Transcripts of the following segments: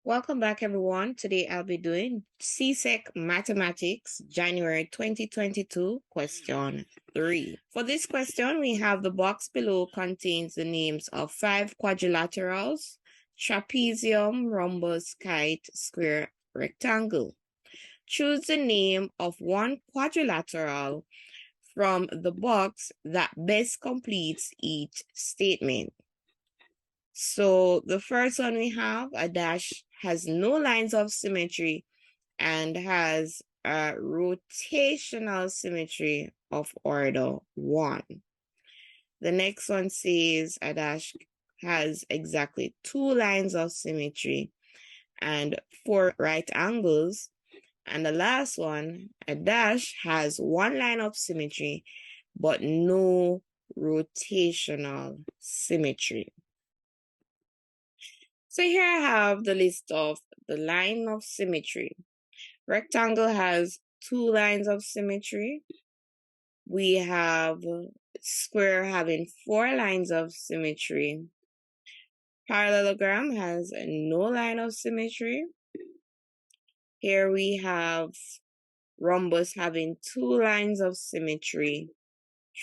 Welcome back, everyone. Today I'll be doing CSEC Mathematics, January 2022, question 3. For this question, we have the box below contains the names of 5 quadrilaterals, trapezium, rhombus, kite, square, rectangle. Choose the name of one quadrilateral from the box that best completes each statement. So the first one we have, a dash, has no lines of symmetry and has a rotational symmetry of order 1. The next one says a dash has exactly 2 lines of symmetry and 4 right angles. And the last one, a dash, has 1 line of symmetry but no rotational symmetry. So here I have the list of the line of symmetry. Rectangle has 2 lines of symmetry. We have square having 4 lines of symmetry. Parallelogram has no line of symmetry. Here we have rhombus having 2 lines of symmetry.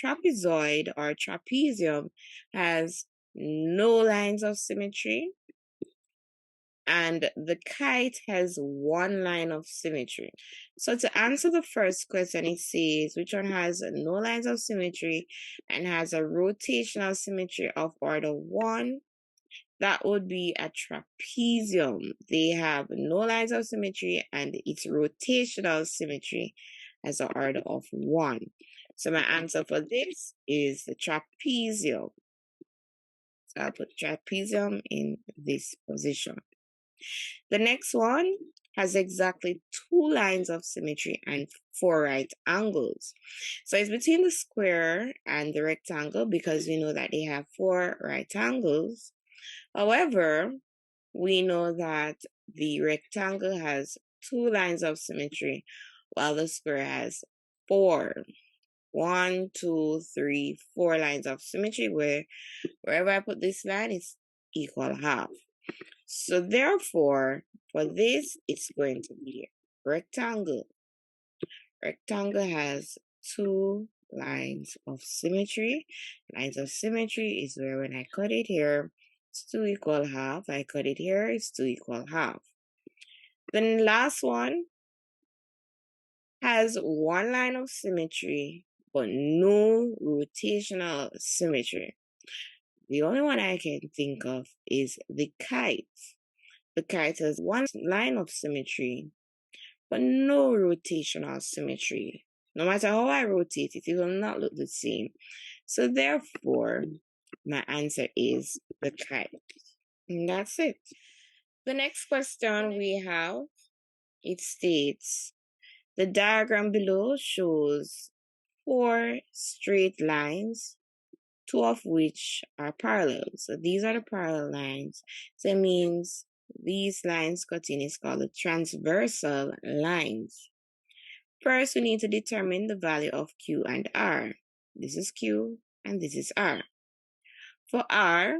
Trapezoid or trapezium has no lines of symmetry. And the kite has 1 line of symmetry. So to answer the first question, it says which one has no lines of symmetry and has a rotational symmetry of order 1. That would be a trapezium. They have no lines of symmetry and its rotational symmetry has an order of 1. So my answer for this is the trapezium. So I'll put trapezium in this position. The next one has exactly 2 lines of symmetry and 4 right angles. So it's between the square and the rectangle because we know that they have 4 right angles. However, we know that the rectangle has 2 lines of symmetry while the square has 4. 1, 2, 3, 4 lines of symmetry where wherever I put this line is equal half. So therefore, for this, it's going to be rectangle. Rectangle has 2 lines of symmetry. Lines of symmetry is where when I cut it here, it's 2 equal half. I cut it here, it's 2 equal half. The last one has 1 line of symmetry, but no rotational symmetry. The only one I can think of is the kite. The kite has 1 line of symmetry, but no rotational symmetry. No matter how I rotate it, it will not look the same. So therefore, my answer is the kite. And that's it. The next question we have, it states, the diagram below shows 4 straight lines, 2 of which are parallel. So these are the parallel lines. So it means these lines cutting is called the transversal lines. First, we need to determine the value of Q and R. This is Q and this is R. For R,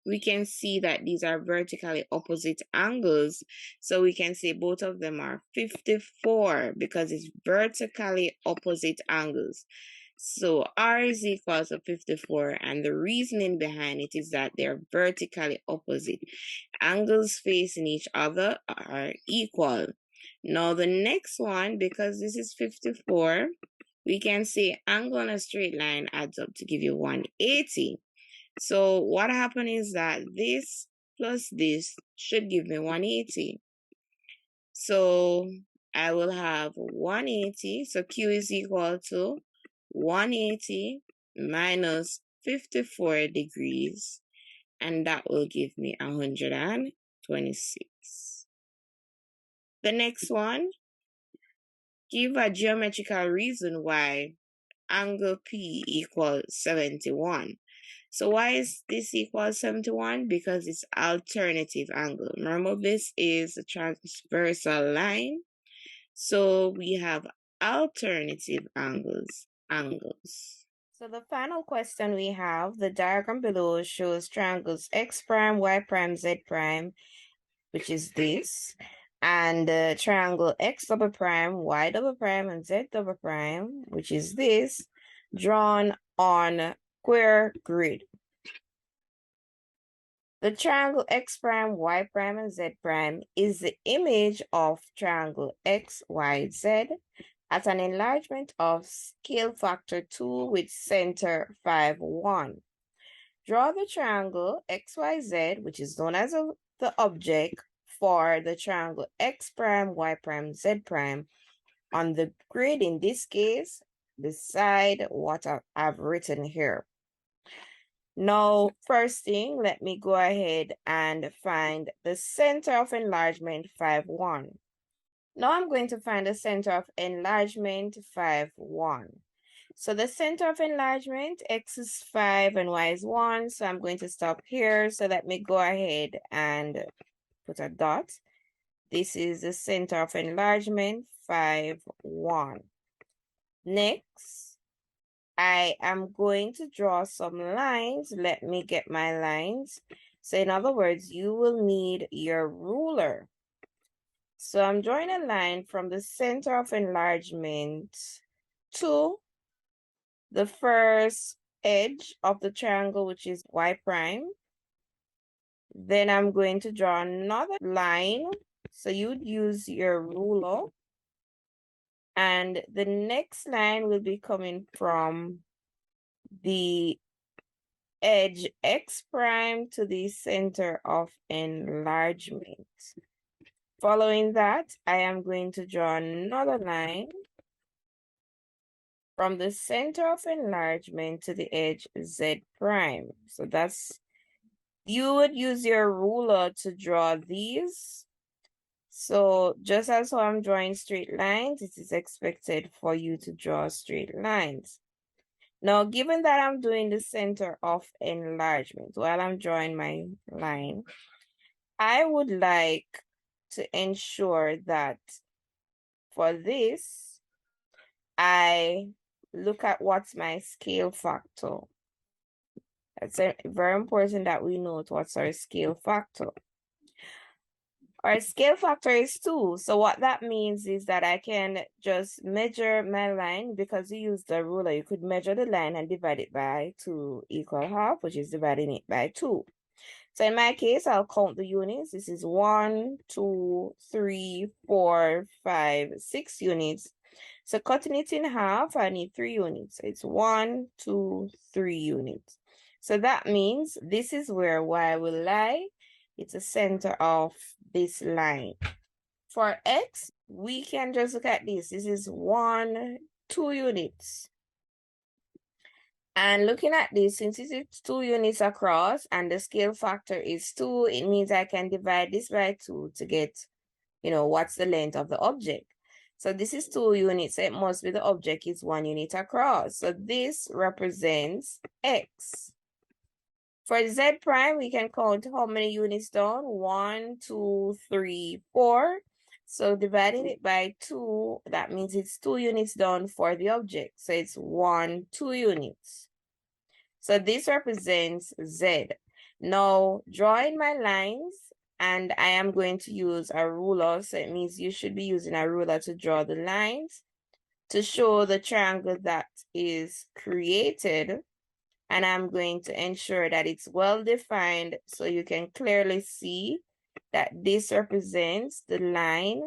we can see that these are vertically opposite angles. So we can say both of them are 54 because it's vertically opposite angles. So R is equal to 54, and the reasoning behind it is that they're vertically opposite. Angles facing each other are equal. Now the next one, because this is 54, we can say angle on a straight line adds up to give you 180. So what happened is that this plus this should give me 180. So I will have 180. So Q is equal to 180 minus 54 degrees, and that will give me 126. The next one, give a geometrical reason why angle P equals 71. So why is this equal 71? Because it's alternative angle. Remember, this is a transversal line. So we have alternative angles. So the final question we have, the diagram below shows triangles x prime, y prime, z prime, which is this, and the triangle x double prime, y double prime, and z double prime, which is this, drawn on square grid. The triangle x prime, y prime, and z prime is the image of triangle x, y, z at an enlargement of scale factor 2 with center 5, 1. Draw the triangle XYZ, which is known as the object for the triangle X prime, Y prime, Z prime on the grid, in this case, beside what I've written here. Now, first thing, let me go ahead and find the center of enlargement 5, 1. Now I'm going to find the center of enlargement 5, 1. So the center of enlargement, x is 5 and y is 1. So I'm going to stop here. So let me go ahead and put a dot. This is the center of enlargement, 5, 1. Next, I am going to draw some lines. Let me get my lines. So in other words, you will need your ruler. So I'm drawing a line from the center of enlargement to the first edge of the triangle, which is y prime. Then I'm going to draw another line. So you'd use your ruler. And the next line will be coming from the edge x prime to the center of enlargement. Following that, I am going to draw another line from the center of enlargement to the edge z prime. So that's, you would use your ruler to draw these. So just as how I'm drawing straight lines, it is expected for you to draw straight lines. Now, given that I'm doing the center of enlargement while I'm drawing my line, I would like to ensure that for this, I look at what's my scale factor. It's very important that we note what's our scale factor. Our scale factor is 2. So what that means is that I can just measure my line because you use the ruler. You could measure the line and divide it by 2 equal half, which is dividing it by 2. So in my case, I'll count the units. This is 1, 2, 3, 4, 5, 6 units. So cutting it in half, I need 3 units. So it's 1, 2, 3 units. So that means this is where y will lie. It's the center of this line. For x, we can just look at this. This is 1, 2 units. And looking at this, since it's 2 units across and the scale factor is 2, it means I can divide this by 2 to get, what's the length of the object. So this is 2 units, so it must be the object is 1 unit across. So this represents x. For z prime, we can count how many units down. 1, 2, 3, 4. So dividing it by 2, that means it's 2 units down for the object. So it's 1, 2 units. So this represents z. Now, drawing my lines, and I am going to use a ruler. So it means you should be using a ruler to draw the lines to show the triangle that is created. And I'm going to ensure that it's well defined so you can clearly see that this represents the line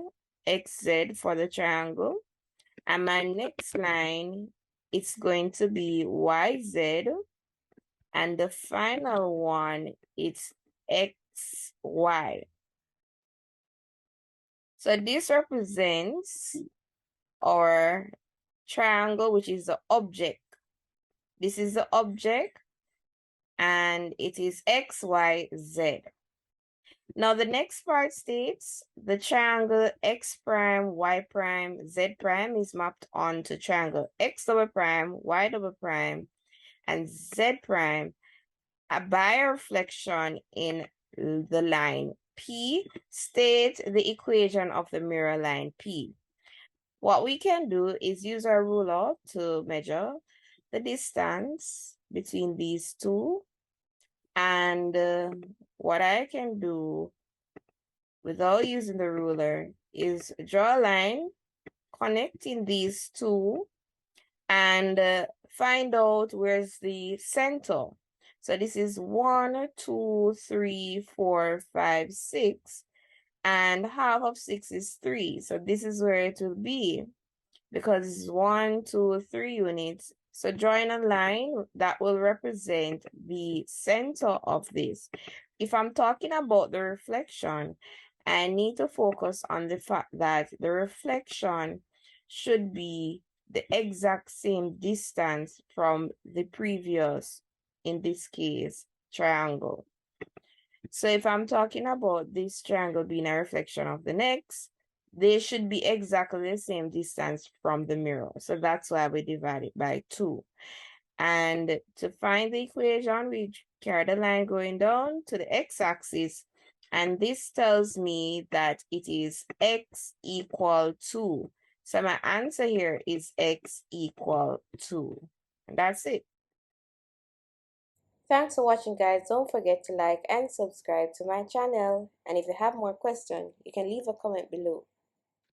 XZ for the triangle. And my next line, it's going to be YZ. And the final one, it's XY. So this represents our triangle, which is the object. This is the object, and it is X, Y, Z. Now, the next part states the triangle X prime, Y prime, Z prime is mapped onto triangle X double prime, Y double prime, and Z prime by a reflection in the line P. State the equation of the mirror line P. What we can do is use our ruler to measure the distance between these two. And what I can do without using the ruler is draw a line connecting these two and find out where's the center. So this is 1, 2, 3, 4, 5, 6, and half of 6 is 3. So this is where it will be because it's 1, 2, 3 units. So drawing a line that will represent the center of this. If I'm talking about the reflection, I need to focus on the fact that the reflection should be the exact same distance from the previous, in this case, triangle. So if I'm talking about this triangle being a reflection of the next, they should be exactly the same distance from the mirror. So that's why we divide it by 2. And to find the equation, we carry the line going down to the x-axis. And this tells me that it is x equal 2. So my answer here is x equal 2. And that's it. Thanks for watching, guys. Don't forget to like and subscribe to my channel. And if you have more questions, you can leave a comment below.